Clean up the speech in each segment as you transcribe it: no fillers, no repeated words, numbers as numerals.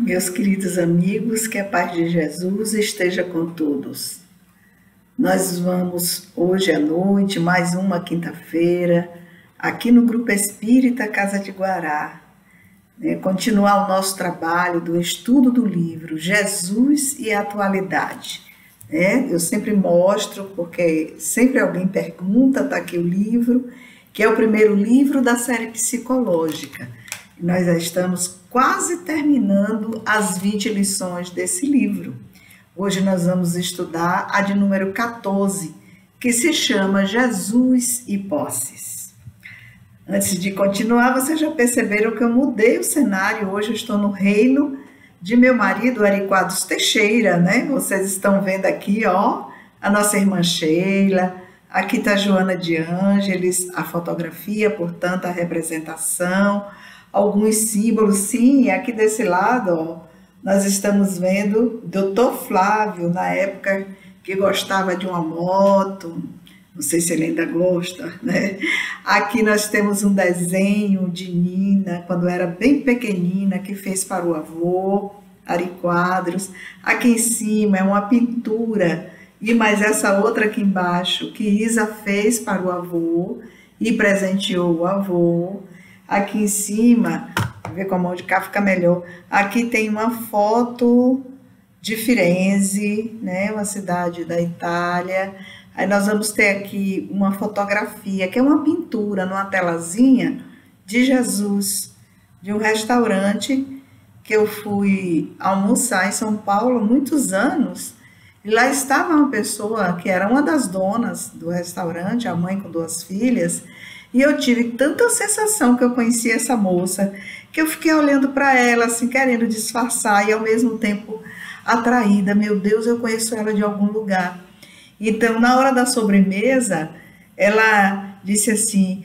Meus queridos amigos, que a paz de Jesus esteja com todos. Nós vamos hoje à noite, mais uma quinta-feira, aqui no Grupo Espírita Casa de Guará, continuar o nosso trabalho do estudo do livro Jesus e a Atualidade. Eu sempre mostro, porque sempre alguém pergunta, está aqui o livro, que é o primeiro livro da série psicológica. Nós já estamos quase terminando as 20 lições desse livro. Hoje nós vamos estudar a de número 14, que se chama Jesus e Posses. Antes de continuar, vocês já perceberam que eu mudei o cenário. Hoje eu estou no reino de meu marido, Ari Quadros Teixeira, né? Vocês estão vendo aqui, ó, a nossa irmã Sheila. Aqui está Joana de Ângeles, a fotografia, portanto, a representação. Alguns símbolos, sim, aqui desse lado, ó, nós estamos vendo Dr. Flávio, na época que gostava de uma moto, não sei se ele ainda gosta, né? Aqui nós temos um desenho de Nina, quando era bem pequenina, que fez para o avô, Ari Quadros. Aqui em cima é uma pintura, e mais essa outra aqui embaixo, que Isa fez para o avô e presenteou o avô. Aqui em cima, vou ver com a mão de cá fica melhor. Aqui tem uma foto de Firenze, né? Uma cidade da Itália. Aí nós vamos ter aqui uma fotografia, que é uma pintura numa telazinha de Jesus, de um restaurante que eu fui almoçar em São Paulo há muitos anos. E lá estava uma pessoa que era uma das donas do restaurante, a mãe com 2 filhas. E eu tive tanta sensação que eu conhecia essa moça, que eu fiquei olhando para ela, assim, querendo disfarçar e ao mesmo tempo atraída. Meu Deus, eu conheço ela de algum lugar. Então, na hora da sobremesa, ela disse assim: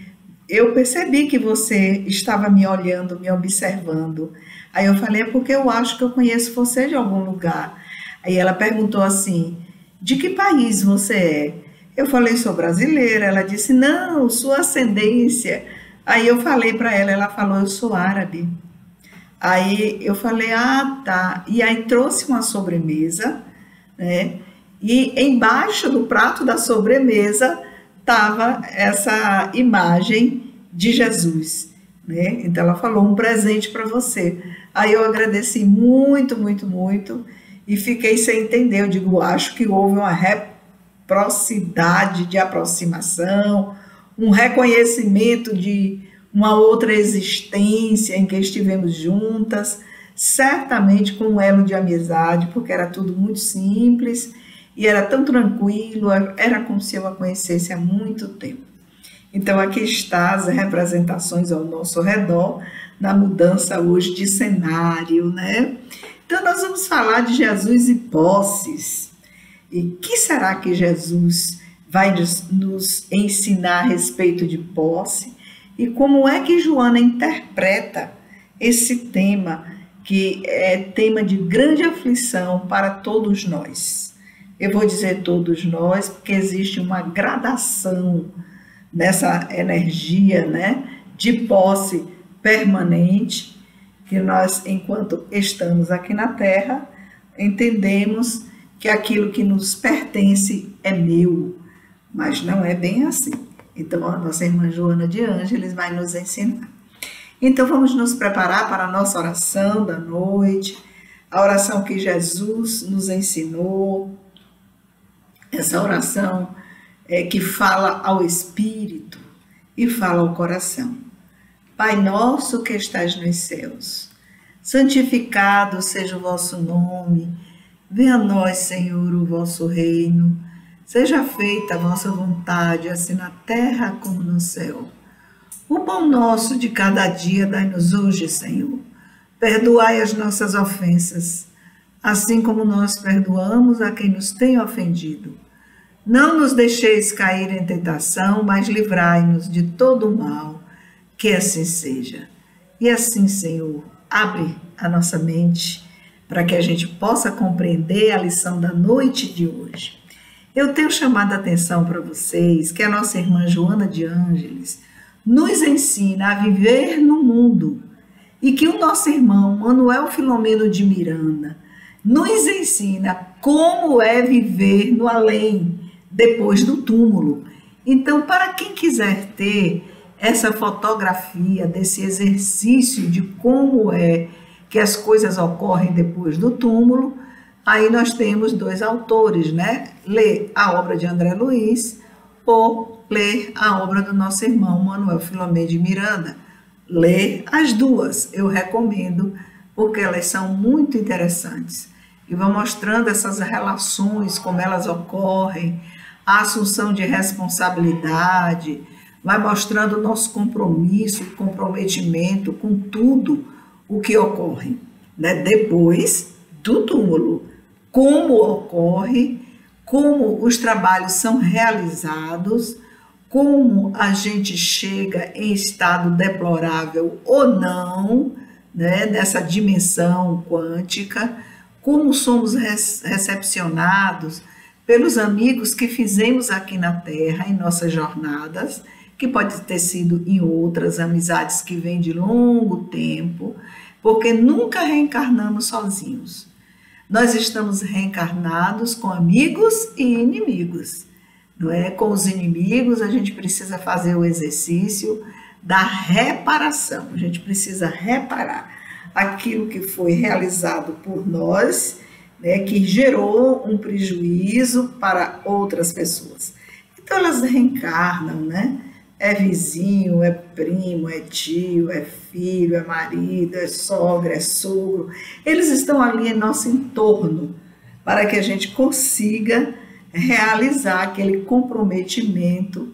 eu percebi que você estava me olhando, me observando. Aí eu falei: é porque eu acho que eu conheço você de algum lugar. Aí ela perguntou assim: de que país você é? Eu falei: sou brasileira. Ela disse: não, sua ascendência. Aí eu falei para ela, ela falou: eu sou árabe. Aí eu falei: ah, tá. E aí trouxe uma sobremesa, né? E embaixo do prato da sobremesa estava essa imagem de Jesus, né? Então ela falou: um presente para você. Aí eu agradeci muito, muito, muito e fiquei sem entender. Eu digo: acho que houve uma reciprocidade de aproximação, um reconhecimento de uma outra existência em que estivemos juntas, certamente com um elo de amizade, porque era tudo muito simples e era tão tranquilo, era como se eu a conhecesse há muito tempo. Então aqui está as representações ao nosso redor, na mudança hoje de cenário, né? Então nós vamos falar de Jesus e posses. E o que será que Jesus vai nos ensinar a respeito de posse? E como é que Joana interpreta esse tema, que é tema de grande aflição para todos nós? Eu vou dizer todos nós, porque existe uma gradação nessa energia, né, de posse permanente, que nós, enquanto estamos aqui na Terra, entendemos que aquilo que nos pertence é meu, mas não é bem assim. Então, a nossa irmã Joana de Ângeles vai nos ensinar. Então, vamos nos preparar para a nossa oração da noite, a oração que Jesus nos ensinou, essa oração que fala ao Espírito e fala ao coração. Pai nosso que estás nos céus, santificado seja o vosso nome. Venha a nós, Senhor, o vosso reino. Seja feita a vossa vontade, assim na terra como no céu. O pão nosso de cada dia dai-nos hoje, Senhor. Perdoai as nossas ofensas, assim como nós perdoamos a quem nos tem ofendido. Não nos deixeis cair em tentação, mas livrai-nos de todo o mal, que assim seja. E assim, Senhor, abre a nossa mente para que a gente possa compreender a lição da noite de hoje. Eu tenho chamado a atenção para vocês que a nossa irmã Joana de Ângeles nos ensina a viver no mundo e que o nosso irmão Manuel Filomeno de Miranda nos ensina como é viver no além, depois do túmulo. Então, para quem quiser ter essa fotografia desse exercício de como é que as coisas ocorrem depois do túmulo, aí nós temos dois autores, né? Ler a obra de André Luiz ou ler a obra do nosso irmão Manuel Filomeno de Miranda. Ler as duas, eu recomendo, porque elas são muito interessantes e vão mostrando essas relações, como elas ocorrem, a assunção de responsabilidade, vai mostrando o nosso compromisso, comprometimento com tudo o que ocorre, né? Depois do túmulo, como ocorre, como os trabalhos são realizados, como a gente chega em estado deplorável ou não, né, nessa dimensão quântica, como somos recepcionados pelos amigos que fizemos aqui na Terra em nossas jornadas, que pode ter sido em outras amizades que vêm de longo tempo, porque nunca reencarnamos sozinhos. Nós estamos reencarnados com amigos e inimigos. Não é? Com os inimigos, a gente precisa fazer o exercício da reparação. A gente precisa reparar aquilo que foi realizado por nós, né, que gerou um prejuízo para outras pessoas. Então, elas reencarnam, né? É vizinho, é primo, é tio, é filho, é marido, é sogra, é sogro. Eles estão ali em nosso entorno para que a gente consiga realizar aquele comprometimento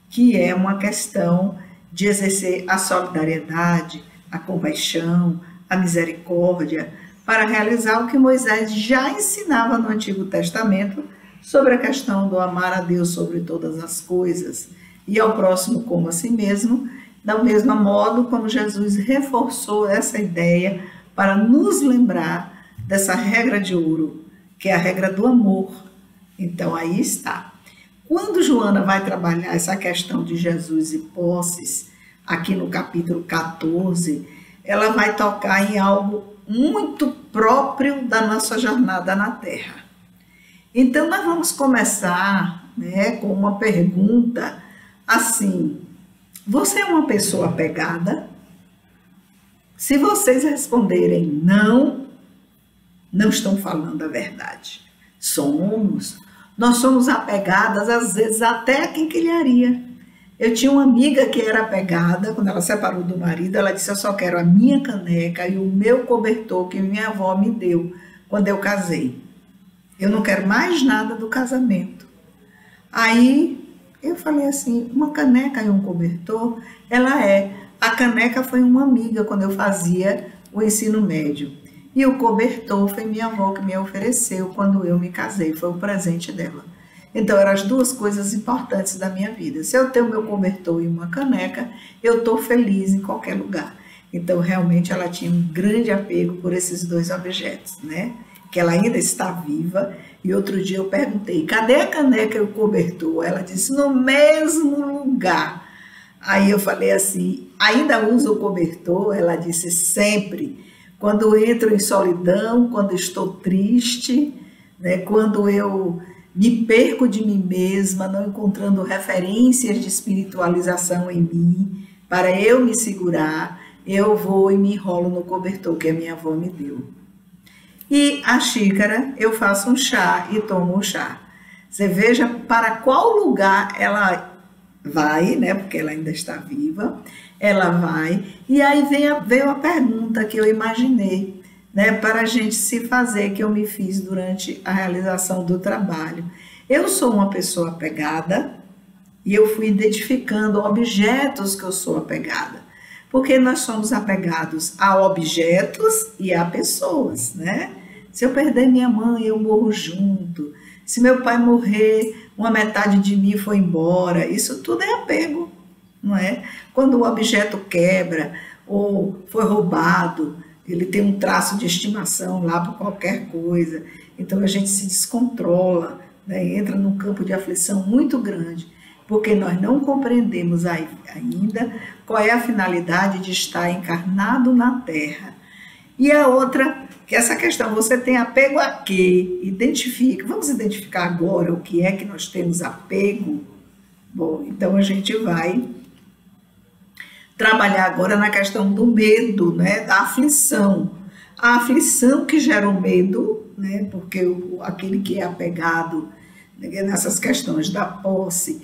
que é uma questão de exercer a solidariedade, a compaixão, a misericórdia, para realizar o que Moisés já ensinava no Antigo Testamento sobre a questão do amar a Deus sobre todas as coisas e ao próximo como a si mesmo, da mesma modo como Jesus reforçou essa ideia para nos lembrar dessa regra de ouro, que é a regra do amor. Então, aí está. Quando Joana vai trabalhar essa questão de Jesus e posses, aqui no capítulo 14, ela vai tocar em algo muito próprio da nossa jornada na Terra. Então, nós vamos começar, né, com uma pergunta assim: você é uma pessoa apegada? Se vocês responderem não, não estão falando a verdade. Nós somos apegadas, às vezes, até a quinquilharia. Eu tinha uma amiga que era apegada, quando ela separou do marido, ela disse: eu só quero a minha caneca e o meu cobertor que minha avó me deu quando eu casei. Eu não quero mais nada do casamento. Aí eu falei assim: uma caneca e um cobertor? Ela é. A caneca foi uma amiga quando eu fazia o ensino médio. E o cobertor foi minha avó que me ofereceu quando eu me casei, foi o presente dela. Então, eram as duas coisas importantes da minha vida. Se eu tenho meu cobertor e uma caneca, eu estou feliz em qualquer lugar. Então, realmente, ela tinha um grande apego por esses dois objetos, né? Que ela ainda está viva. E outro dia eu perguntei: cadê a caneca e o cobertor? Ela disse: no mesmo lugar. Aí eu falei assim: ainda usa o cobertor? Ela disse: sempre. Quando entro em solidão, quando estou triste, né, quando eu me perco de mim mesma, não encontrando referências de espiritualização em mim, para eu me segurar, eu vou e me enrolo no cobertor que a minha avó me deu. E a xícara, eu faço um chá e tomo um chá. Você veja para qual lugar ela vai, né, porque ela ainda está viva, ela vai, e aí veio a pergunta que eu imaginei, né, para a gente se fazer, que eu me fiz durante a realização do trabalho. Eu sou uma pessoa apegada e eu fui identificando objetos que eu sou apegada, porque nós somos apegados a objetos e a pessoas, né? Se eu perder minha mãe, eu morro junto. Se meu pai morrer, uma metade de mim foi embora. Isso tudo é apego, não é? Quando o objeto quebra ou foi roubado, ele tem um traço de estimação lá por qualquer coisa. Então a gente se descontrola, né? Entra num campo de aflição muito grande, porque nós não compreendemos ainda qual é a finalidade de estar encarnado na Terra. E a outra, que essa questão, você tem apego a quê? Identifica, vamos identificar agora o que é que nós temos apego? Bom, então a gente vai trabalhar agora na questão do medo, né, da aflição. A aflição que gera o medo, né, porque aquele que é apegado, né, nessas questões da posse,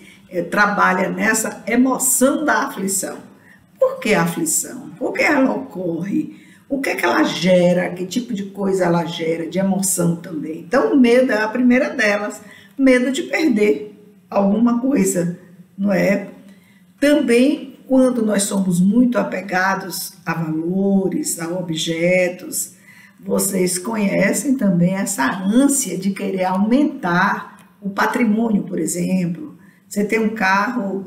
trabalha nessa emoção da aflição. Por que a aflição? Por que ela ocorre? O que é que ela gera? Que tipo de coisa ela gera? De emoção também. Então, o medo é a primeira delas. Medo de perder alguma coisa, não é? Também, quando nós somos muito apegados a valores, a objetos, vocês conhecem também essa ânsia de querer aumentar o patrimônio, por exemplo. Você tem um carro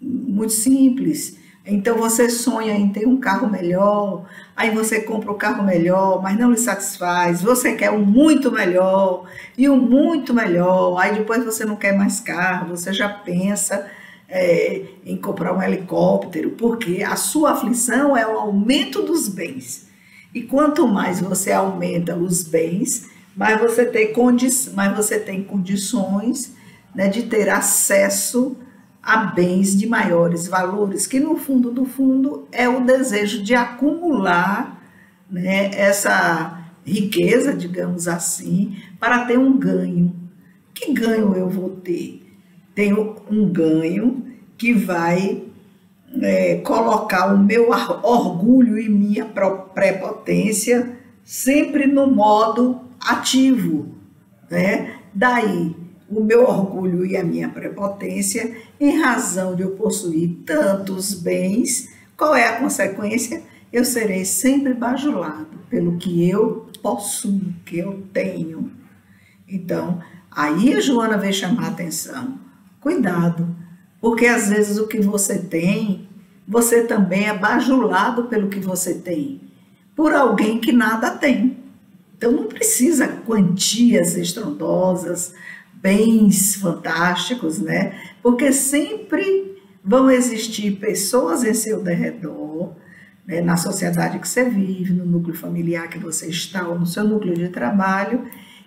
muito simples, então você sonha em ter um carro melhor, aí você compra o carro melhor, mas não lhe satisfaz, você quer um muito melhor, e um muito melhor, aí depois você não quer mais carro, você já pensa em comprar um helicóptero, porque a sua aflição é o aumento dos bens. E quanto mais você aumenta os bens, mais você tem condições, né, de ter acesso a bens de maiores valores, que no fundo do fundo é o desejo de acumular, né, essa riqueza, digamos assim, para ter um ganho. Que ganho eu vou ter? Tenho um ganho que vai colocar o meu orgulho e minha prepotência sempre no modo ativo, né? Daí, o meu orgulho e a minha prepotência, em razão de eu possuir tantos bens, qual é a consequência? Eu serei sempre bajulado pelo que eu possuo, que eu tenho. Então, aí a Joana veio chamar a atenção. Cuidado, porque às vezes o que você tem, você também é bajulado pelo que você tem, por alguém que nada tem. Então não precisa quantias estrondosas, bens fantásticos, né? Porque sempre vão existir pessoas em seu derredor, né? Na sociedade que você vive, no núcleo familiar que você está, ou no seu núcleo de trabalho,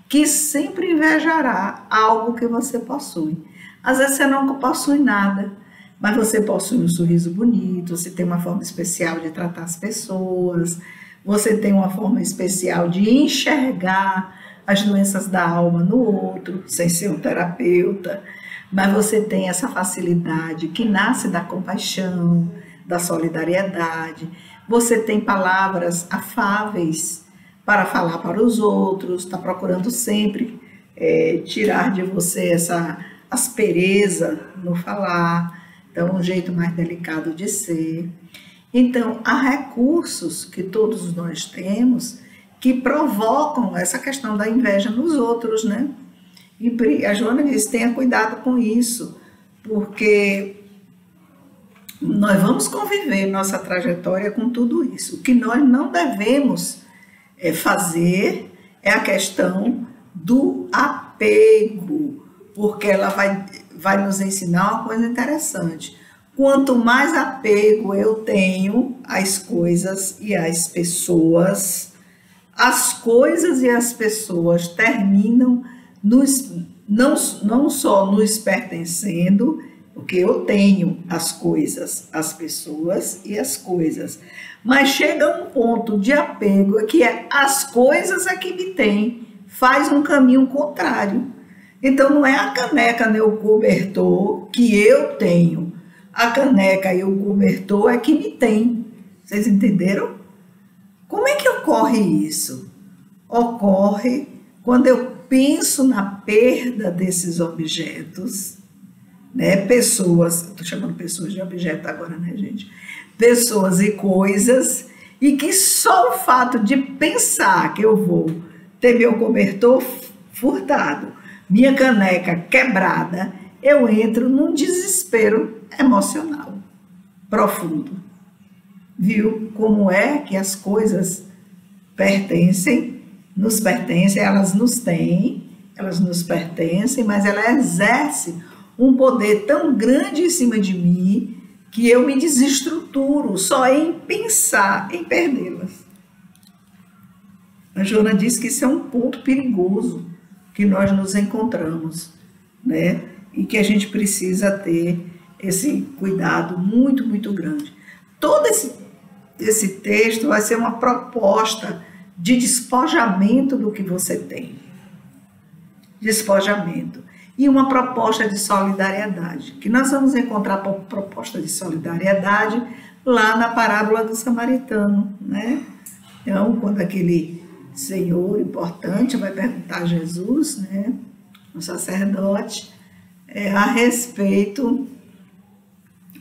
que sempre invejará algo que você possui. Às vezes você não possui nada, mas você possui um sorriso bonito, você tem uma forma especial de tratar as pessoas, você tem uma forma especial de enxergar as doenças da alma no outro, sem ser um terapeuta, mas você tem essa facilidade que nasce da compaixão, da solidariedade, você tem palavras afáveis para falar para os outros, está procurando sempre tirar de você essa aspereza no falar, então um jeito mais delicado de ser. Então, há recursos que todos nós temos que provocam essa questão da inveja nos outros, né? E a Joana diz, tenha cuidado com isso, porque nós vamos conviver nossa trajetória com tudo isso. O que nós não devemos fazer é a questão do apego, porque ela vai nos ensinar uma coisa interessante. Quanto mais apego eu tenho às coisas e às pessoas, as coisas e as pessoas terminam não só nos pertencendo, porque eu tenho as coisas, as pessoas e as coisas, mas chega um ponto de apego que as coisas é que me tem, faz um caminho contrário. Então não é a caneca nem o cobertor que eu tenho, a caneca e o cobertor é que me tem. Vocês entenderam? Como é que ocorre isso? Ocorre quando eu penso na perda desses objetos, né? Pessoas, estou chamando pessoas de objeto agora, né, gente? Pessoas e coisas, e que só o fato de pensar que eu vou ter meu cobertor furtado, minha caneca quebrada, eu entro num desespero emocional profundo. Viu como é que as coisas nos pertencem, elas nos têm, elas nos pertencem, mas ela exerce um poder tão grande em cima de mim que eu me desestruturo só em pensar em perdê-las. A Joana disse que isso é um ponto perigoso que nós nos encontramos, né? E que a gente precisa ter esse cuidado muito, muito grande. Todo esse texto vai ser uma proposta de despojamento do que você tem. Despojamento. E uma proposta de solidariedade, que nós vamos encontrar a proposta de solidariedade lá na parábola do samaritano, né? Então, quando aquele senhor importante vai perguntar a Jesus, né, o sacerdote, a respeito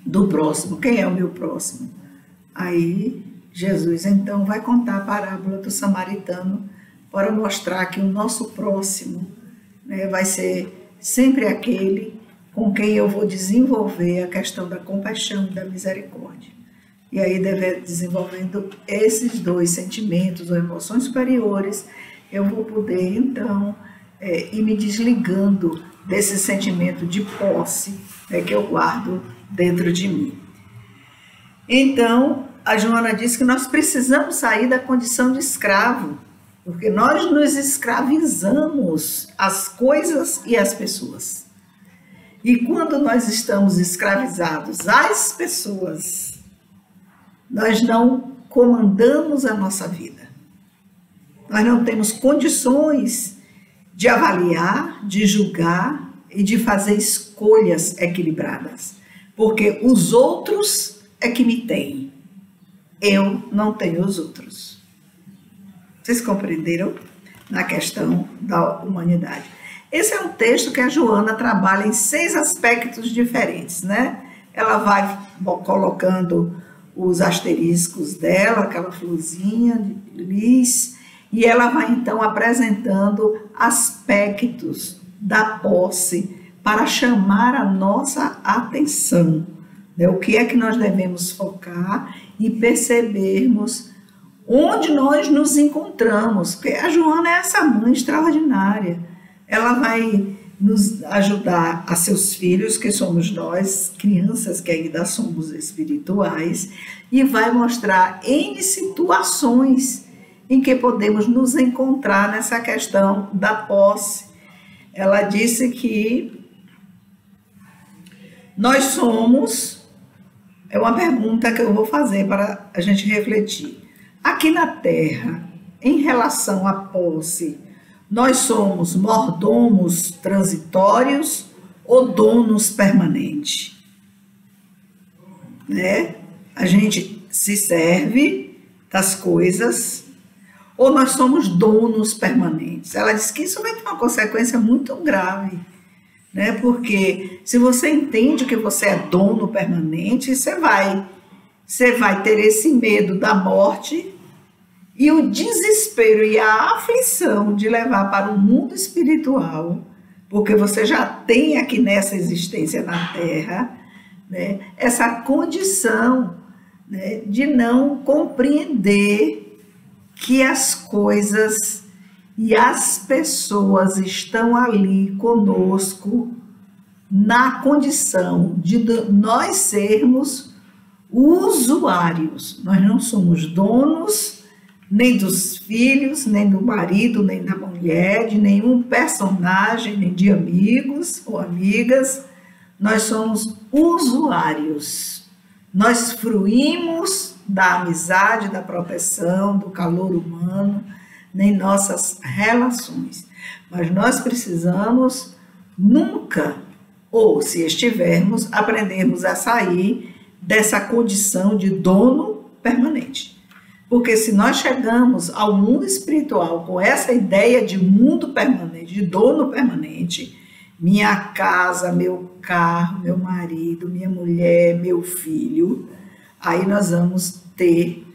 do próximo, quem é o meu próximo? Aí Jesus então vai contar a parábola do samaritano para mostrar que o nosso próximo, né, vai ser sempre aquele com quem eu vou desenvolver a questão da compaixão e da misericórdia. E aí, desenvolvendo esses dois sentimentos ou emoções superiores, eu vou poder então ir me desligando desse sentimento de posse, né, que eu guardo dentro de mim. Então, a Joana disse que nós precisamos sair da condição de escravo, porque nós nos escravizamos às coisas e às pessoas. E quando nós estamos escravizados às pessoas, nós não comandamos a nossa vida. Nós não temos condições de avaliar, de julgar e de fazer escolhas equilibradas, porque os outros é que me têm. Eu não tenho os outros. Vocês compreenderam? Na questão da humanidade. Esse é um texto que a Joana trabalha em 6 aspectos diferentes, né? Ela vai colocando os asteriscos dela, aquela florzinha de lis, e ela vai então apresentando aspectos da posse para chamar a nossa atenção, né? O que é que nós devemos focar e percebermos onde nós nos encontramos, porque a Joana é essa mãe extraordinária. Ela vai nos ajudar a seus filhos, que somos nós, crianças que ainda somos espirituais, e vai mostrar N situações em que podemos nos encontrar nessa questão da posse. Ela disse que nós somos, é uma pergunta que eu vou fazer para a gente refletir. Aqui na Terra, em relação à posse, nós somos mordomos transitórios ou donos permanentes? Né? A gente se serve das coisas ou nós somos donos permanentes? Ela diz que isso vai ter uma consequência muito grave, né? Porque se você entende que você é dono permanente, você vai ter esse medo da morte e o desespero e a aflição de levar para o mundo espiritual, porque você já tem aqui nessa existência na Terra, né, essa condição, né, de não compreender que as coisas e as pessoas estão ali conosco na condição de nós sermos usuários. Nós não somos donos nem dos filhos, nem do marido, nem da mulher, de nenhum personagem, nem de amigos ou amigas. Nós somos usuários. Nós fruímos da amizade, da proteção, do calor humano, nem nossas relações. Mas nós precisamos nunca, ou se estivermos, aprendermos a sair dessa condição de dono permanente. Porque se nós chegamos ao mundo espiritual com essa ideia de mundo permanente, de dono permanente, minha casa, meu carro, meu marido, minha mulher, meu filho, aí nós vamos ter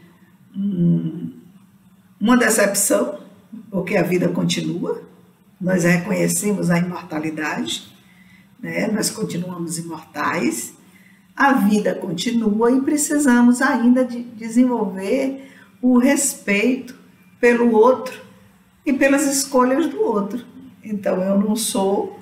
uma decepção, porque a vida continua, nós reconhecemos a imortalidade, né? Nós continuamos imortais, a vida continua e precisamos ainda de desenvolver o respeito pelo outro e pelas escolhas do outro. Então, eu não sou,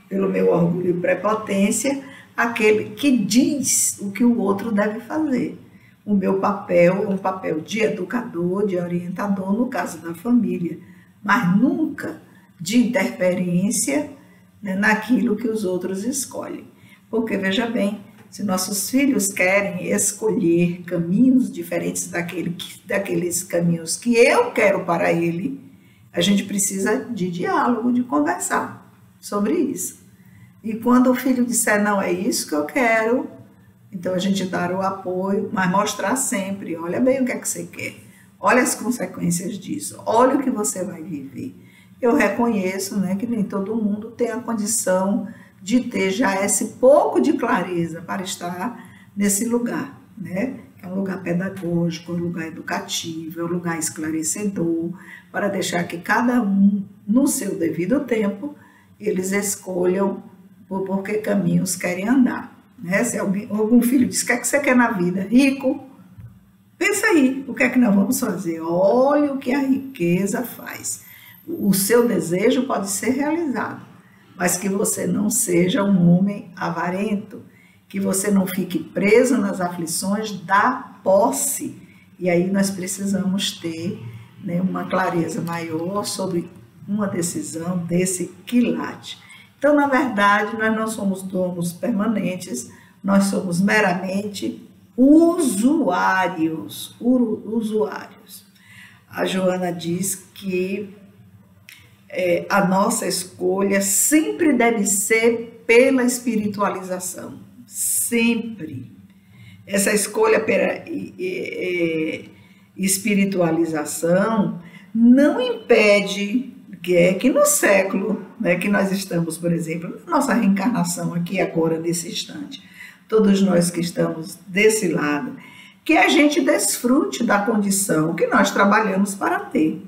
pelo meu orgulho e prepotência, aquele que diz o que o outro deve fazer. O meu papel é um papel de educador, de orientador, no caso da família, mas nunca de interferência, né, naquilo que os outros escolhem. Porque, veja bem, se nossos filhos querem escolher caminhos diferentes daqueles caminhos que eu quero para ele, a gente precisa de diálogo, de conversar sobre isso. E quando o filho disser, não é isso que eu quero, então a gente dar o apoio, mas mostrar sempre, olha bem o que é que você quer, olha as consequências disso, olha o que você vai viver. Eu reconheço, né, que nem todo mundo tem a condição de ter já esse pouco de clareza para estar nesse lugar, né? É um lugar pedagógico, é um lugar educativo, é um lugar esclarecedor, para deixar que cada um, no seu devido tempo, eles escolham por que caminhos querem andar. Né? Se algum filho diz, o que é que você quer na vida? Rico? Pensa aí, o que é que nós vamos fazer? Olha o que a riqueza faz. O seu desejo pode ser realizado, mas que você não seja um homem avarento, que você não fique preso nas aflições da posse. E aí nós precisamos ter, né, uma clareza maior sobre uma decisão desse quilate. Então, na verdade, nós não somos donos permanentes, nós somos meramente usuários. A Joana diz que a nossa escolha sempre deve ser pela espiritualização. Sempre. Essa escolha pela espiritualização não impede que no século, né, que nós estamos, por exemplo, nossa reencarnação aqui agora, nesse instante, todos nós que estamos desse lado, que a gente desfrute da condição que nós trabalhamos para ter,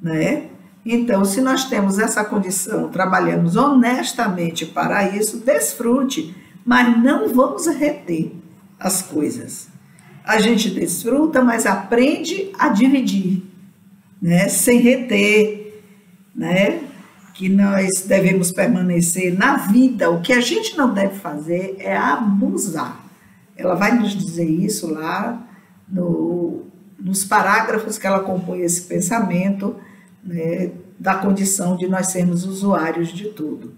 né? Então, se nós temos essa condição, trabalhamos honestamente para isso, desfrute, mas não vamos reter as coisas. A gente desfruta, mas aprende a dividir, né? Sem reter, né? Que nós devemos permanecer na vida. O que a gente não deve fazer é abusar. Ela vai nos dizer isso lá nos parágrafos que ela compõe esse pensamento, né, da condição de nós sermos usuários de tudo.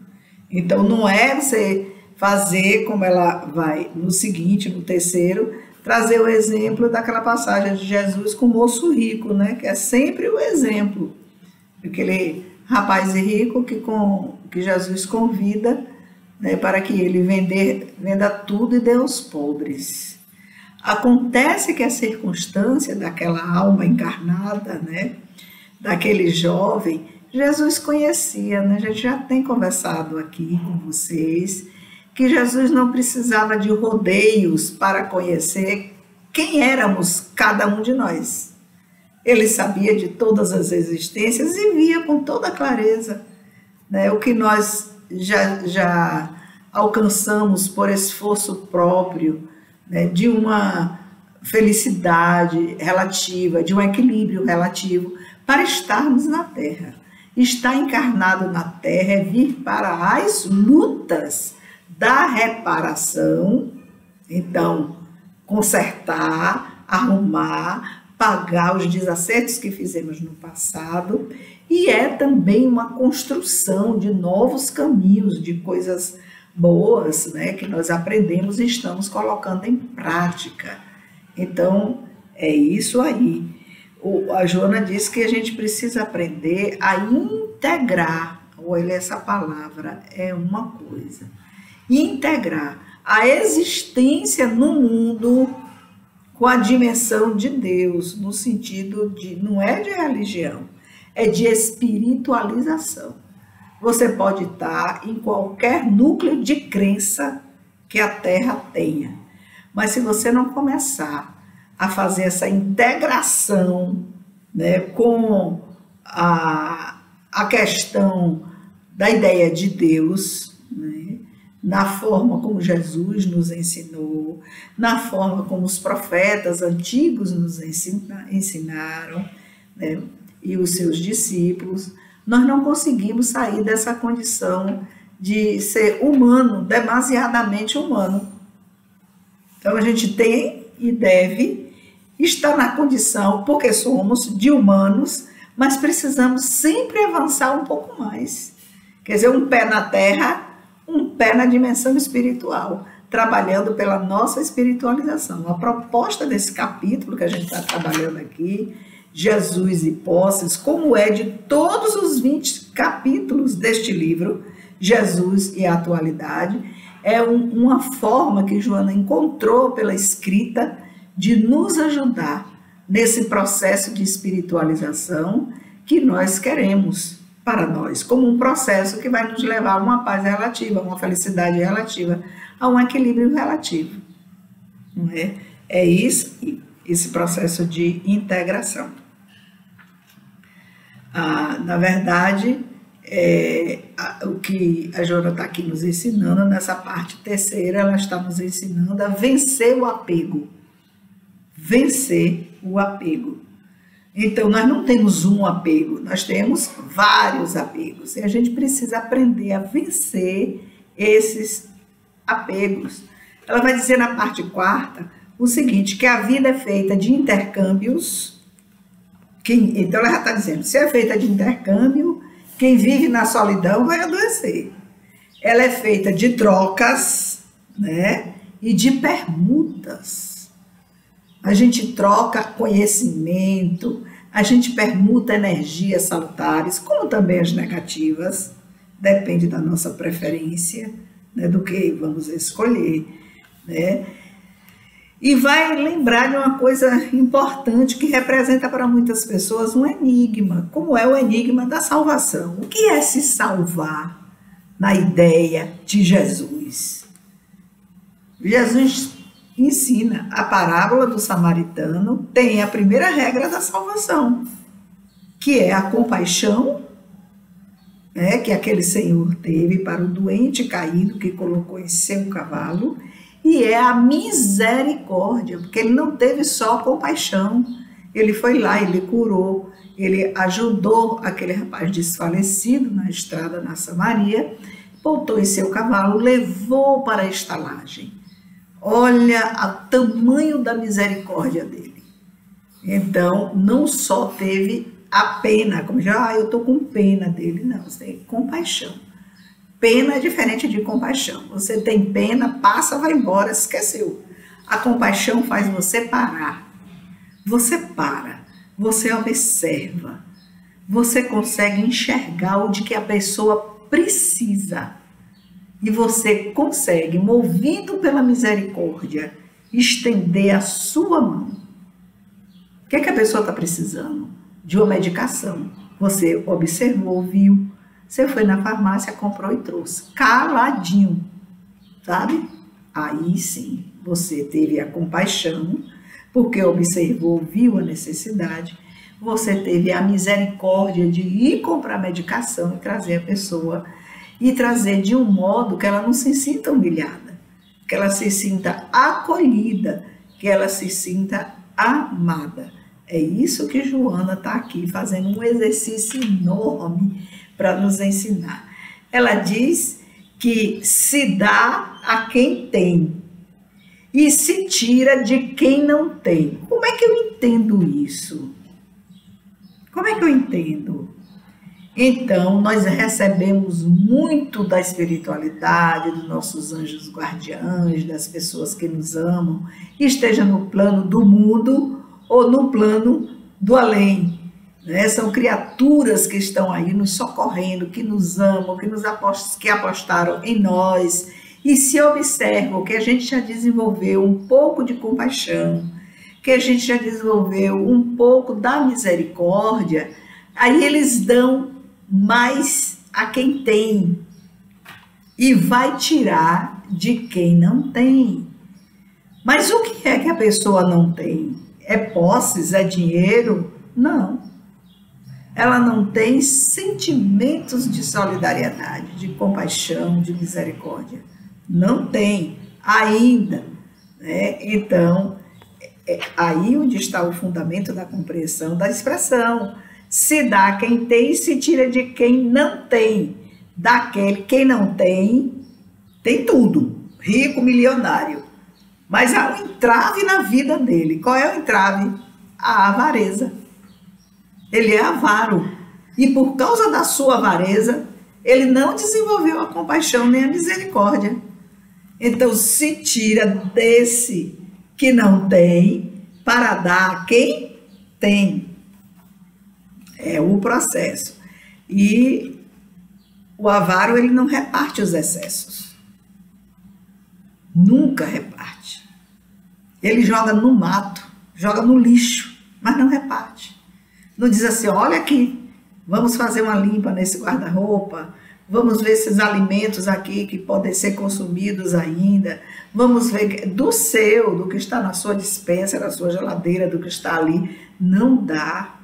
Então, não é você fazer como ela vai no seguinte, no terceiro, trazer o exemplo daquela passagem de Jesus com o moço rico, né, que é sempre o exemplo, aquele rapaz rico que Jesus convida, né, para que ele venda tudo e dê aos pobres. Acontece que a circunstância daquela alma encarnada, né, daquele jovem, Jesus conhecia, né? A gente já tem conversado aqui com vocês, que Jesus não precisava de rodeios para conhecer quem éramos cada um de nós. Ele sabia de todas as existências e via com toda clareza, né, o que nós já alcançamos por esforço próprio, né, de uma felicidade relativa, de um equilíbrio relativo, para estarmos na Terra. Estar encarnado na Terra é vir para as lutas da reparação, então, consertar, arrumar, pagar os desacertos que fizemos no passado, e é também uma construção de novos caminhos, de coisas boas, né, que nós aprendemos e estamos colocando em prática. Então, é isso aí. A Joana diz que a gente precisa aprender a integrar, olha, essa palavra é uma coisa, integrar a existência no mundo com a dimensão de Deus, no sentido de, não é de religião, é de espiritualização. Você pode estar em qualquer núcleo de crença que a Terra tenha, mas se você não começar a fazer essa integração, né, com a questão da ideia de Deus, né, na forma como Jesus nos ensinou, na forma como os profetas antigos nos ensinaram, né, e os seus discípulos, nós não conseguimos sair dessa condição de ser humano, demasiadamente humano. Então a gente tem e deve estar na condição, porque somos de humanos, mas precisamos sempre avançar um pouco mais. Quer dizer, um pé na terra, um pé na dimensão espiritual, trabalhando pela nossa espiritualização. A proposta desse capítulo que a gente está trabalhando aqui, Jesus e Posses, como é de todos os 20 capítulos deste livro, Jesus e a Atualidade, é uma forma que Joana encontrou pela escrita de nos ajudar nesse processo de espiritualização que nós queremos para nós, como um processo que vai nos levar a uma paz relativa, a uma felicidade relativa, a um equilíbrio relativo. Não é? É isso, esse processo de integração. Na verdade, o que a Joana está aqui nos ensinando, nessa parte terceira, ela está nos ensinando a vencer o apego. Vencer o apego. Então, nós não temos um apego, nós temos vários apegos. E a gente precisa aprender a vencer esses apegos. Ela vai dizer na parte quarta o seguinte, que a vida é feita de intercâmbios. Então, ela já está dizendo, se é feita de intercâmbio, quem vive na solidão vai adoecer. Ela é feita de trocas, né, e de permutas. A gente troca conhecimento, a gente permuta energias salutares, como também as negativas, depende da nossa preferência, né, do que vamos escolher, né? E vai lembrar de uma coisa importante que representa para muitas pessoas um enigma, como é o enigma da salvação. O que é se salvar na ideia de Jesus? Jesus ensina a parábola do samaritano, tem a primeira regra da salvação, que é a compaixão, né, que aquele senhor teve para o doente caído que colocou em seu cavalo, e é a misericórdia, porque ele não teve só compaixão, ele foi lá, ele curou, ele ajudou aquele rapaz desfalecido na estrada na Samaria, voltou em seu cavalo, levou para a estalagem. Olha o tamanho da misericórdia dele. Então, não só teve a pena, como já, eu estou com pena dele, não, você tem compaixão. Pena é diferente de compaixão. Você tem pena, passa, vai embora, esqueceu. A compaixão faz você parar. Você para, você observa, você consegue enxergar o de que a pessoa precisa. E você consegue, movido pela misericórdia, estender a sua mão. O que é que a pessoa está precisando? De uma medicação. Você observou, viu. Você foi na farmácia, comprou e trouxe. Caladinho, sabe? Aí sim, você teve a compaixão, porque observou, viu a necessidade. Você teve a misericórdia de ir comprar medicação e trazer a pessoa, e trazer de um modo que ela não se sinta humilhada, que ela se sinta acolhida, que ela se sinta amada. É isso que Joana está aqui fazendo um exercício enorme para nos ensinar. Ela diz que se dá a quem tem e se tira de quem não tem. Como é que eu entendo isso? Como é que eu entendo? Então, nós recebemos muito da espiritualidade, dos nossos anjos guardiães, das pessoas que nos amam, esteja no plano do mundo ou no plano do além. Né? São criaturas que estão aí nos socorrendo, que nos amam, que apostaram em nós. E se observam que a gente já desenvolveu um pouco de compaixão, que a gente já desenvolveu um pouco da misericórdia, aí eles dão mais a quem tem e vai tirar de quem não tem. Mas o que é que a pessoa não tem? É posses? É dinheiro? Não. Ela não tem sentimentos de solidariedade, de compaixão, de misericórdia. Não tem ainda. Né? Então, aí onde está o fundamento da compreensão da expressão. Se dá a quem tem e se tira de quem não tem. daquele, quem não tem, tem tudo, rico, milionário. Mas há um entrave na vida dele. Qual é o entrave? A avareza. Ele é avaro. E por causa da sua avareza, ele não desenvolveu a compaixão nem a misericórdia. Então se tira desse que não tem para dar a quem tem. É o processo. E o avaro, ele não reparte os excessos. Nunca reparte. Ele joga no mato, joga no lixo, mas não reparte. Não diz assim, olha aqui, vamos fazer uma limpa nesse guarda-roupa, vamos ver esses alimentos aqui que podem ser consumidos ainda, vamos ver do seu, do que está na sua despensa, na sua geladeira, do que está ali. Não dá,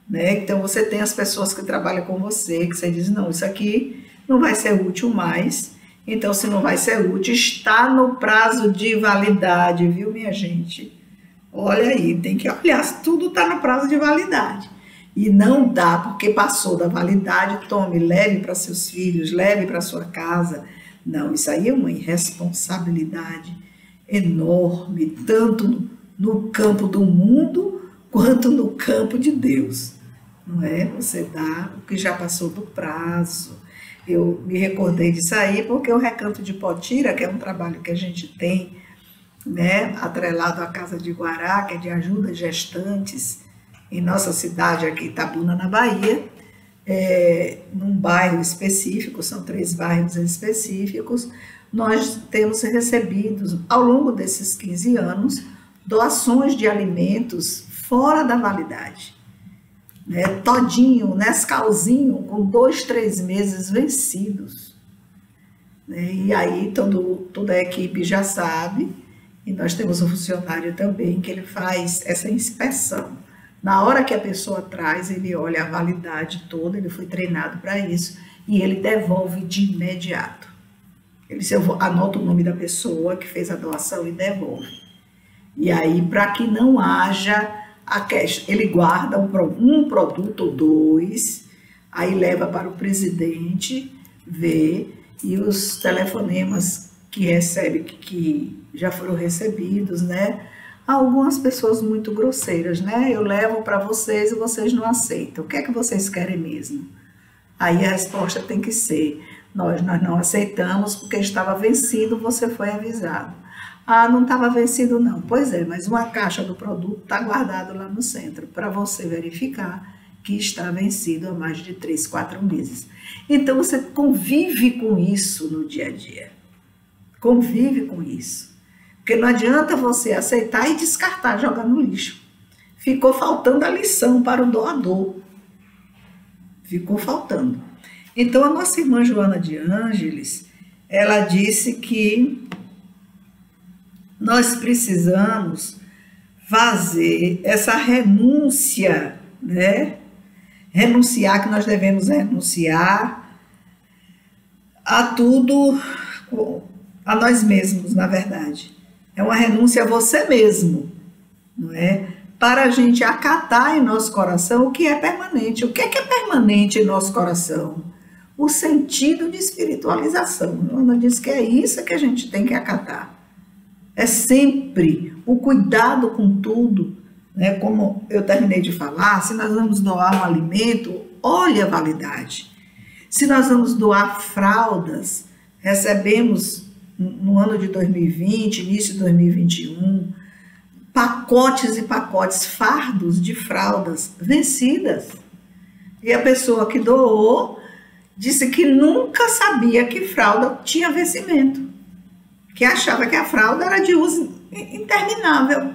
né? Então você tem as pessoas que trabalham com você, que você diz, não, isso aqui não vai ser útil mais. Então, se não vai ser útil, está no prazo de validade, viu, minha gente? Olha aí, tem que olhar se tudo está no prazo de validade. E não dá, porque passou da validade, tome, leve para seus filhos, leve para sua casa. Não, isso aí é uma irresponsabilidade enorme, tanto no campo do mundo, quanto no campo de Deus. Não é? Você dá o que já passou do prazo. Eu me recordei disso aí porque o Recanto de Potira, que é um trabalho que a gente tem, né, atrelado à Casa de Guará, que é de ajuda a gestantes, em nossa cidade aqui, Itabuna, na Bahia, num bairro específico, são 3 bairros específicos, nós temos recebido, ao longo desses 15 anos, doações de alimentos fora da validade. Né, todinho, Nescauzinho, com 2, 3 meses vencidos. Né, e aí toda a equipe já sabe, e nós temos um funcionário também que ele faz essa inspeção. Na hora que a pessoa traz, ele olha a validade toda, ele foi treinado para isso, e ele devolve de imediato. Ele anota o nome da pessoa que fez a doação e devolve. E aí, para que não haja a queixa, ele guarda um produto ou 2, aí leva para o presidente ver, e os telefonemas que recebe, que já foram recebidos, né? Algumas pessoas muito grosseiras, né? Eu levo para vocês e vocês não aceitam. O que é que vocês querem mesmo? Aí a resposta tem que ser, nós não aceitamos porque estava vencido, você foi avisado. Ah, não estava vencido não. Pois é, mas uma caixa do produto está guardado lá no centro para você verificar que está vencido há mais de 3, 4 meses. Então você convive com isso no dia a dia. Convive com isso. Porque não adianta você aceitar e descartar, jogar no lixo. Ficou faltando a lição para o doador. Ficou faltando. Então a nossa irmã Joana de Ângeles, ela disse que nós precisamos fazer essa renúncia, né? Renunciar, que nós devemos renunciar a tudo, a nós mesmos, na verdade. É uma renúncia a você mesmo, não é? Para a gente acatar em nosso coração o que é permanente. O que é permanente em nosso coração? O sentido de espiritualização. Ana diz que é isso que a gente tem que acatar. É sempre o cuidado com tudo, né? Como eu terminei de falar, se nós vamos doar um alimento, olhe a validade. Se nós vamos doar fraldas, recebemos no ano de 2020, início de 2021, pacotes e pacotes, fardos de fraldas vencidas. E a pessoa que doou disse que nunca sabia que fralda tinha vencimento, que achava que a fralda era de uso interminável.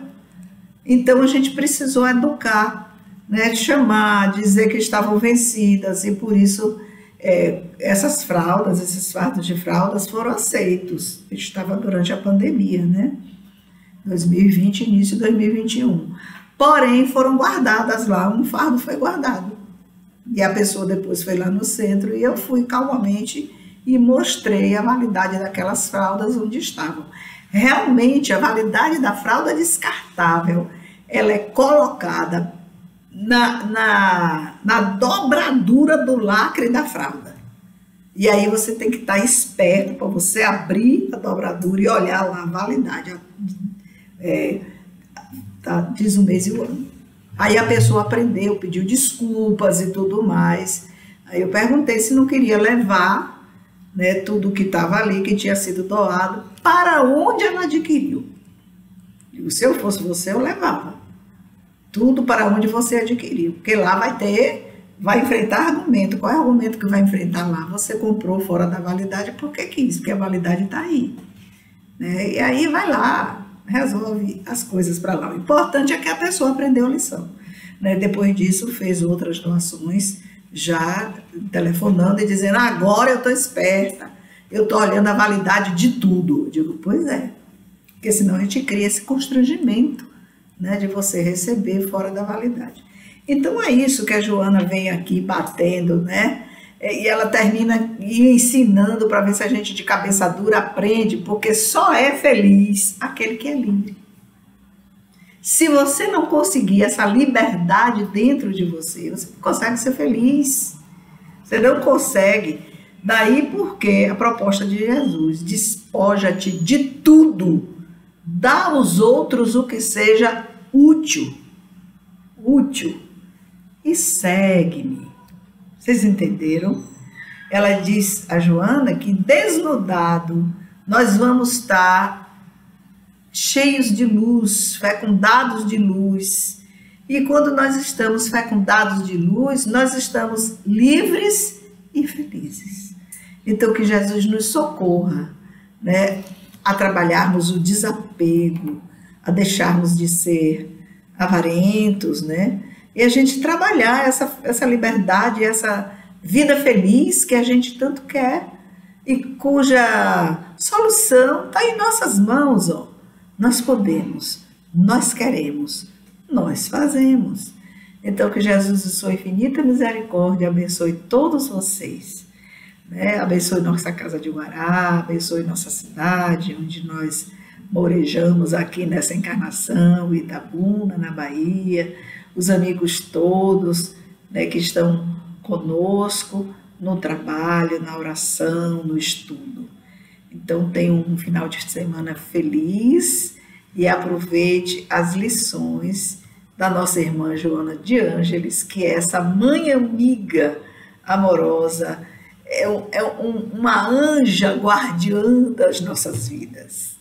Então a gente precisou educar, né, chamar, dizer que estavam vencidas, e por isso essas fraldas, esses fardos de fraldas foram aceitos. Estava durante a pandemia, né? 2020, início de 2021. Porém, foram guardadas lá, um fardo foi guardado. E a pessoa depois foi lá no centro e eu fui calmamente e mostrei a validade daquelas fraldas onde estavam. Realmente, a validade da fralda descartável, ela é colocada na dobradura do lacre da fralda. E aí você tem que estar esperto para você abrir a dobradura e olhar lá a validade. Diz o mês e o ano. Aí a pessoa aprendeu, pediu desculpas e tudo mais. Aí eu perguntei se não queria levar, né, tudo que estava ali, que tinha sido doado, para onde ela adquiriu. Digo, se eu fosse você, eu levava. Tudo para onde você adquiriu. Porque lá vai enfrentar argumento. Qual é o argumento que vai enfrentar lá? Você comprou fora da validade porque quis, porque a validade está aí. Né? E aí vai lá, resolve as coisas para lá. O importante é que a pessoa aprendeu a lição. Né? Depois disso, fez outras doações, já telefonando e dizendo, agora eu estou esperta, eu estou olhando a validade de tudo. Eu digo, pois é, porque senão a gente cria esse constrangimento, né, de você receber fora da validade. Então é isso que a Joana vem aqui batendo, né? E ela termina ensinando para ver se a gente de cabeça dura aprende, porque só é feliz aquele que é livre. Se você não conseguir essa liberdade dentro de você, você não consegue ser feliz. Você não consegue. Daí porque a proposta de Jesus, despoja-te de tudo, dá aos outros o que seja útil, e segue-me. Vocês entenderam? Ela diz a Joana que desnudado nós vamos estar cheios de luz, fecundados de luz. E quando nós estamos fecundados de luz, nós estamos livres e felizes. Então que Jesus nos socorra, né, a trabalharmos o desapego, a deixarmos de ser avarentos, né? E a gente trabalhar essa liberdade, essa vida feliz que a gente tanto quer e cuja solução está em nossas mãos, ó. Nós podemos, nós queremos, nós fazemos. Então que Jesus, em sua infinita misericórdia, abençoe todos vocês, né? Abençoe nossa casa de Guará, abençoe nossa cidade, onde nós morejamos aqui nessa encarnação, Itabuna, na Bahia, os amigos todos, né, que estão conosco no trabalho, na oração, no estudo. Então tenha um final de semana feliz e aproveite as lições da nossa irmã Joana de Ângeles, que é essa mãe amiga amorosa, uma anja guardiã das nossas vidas.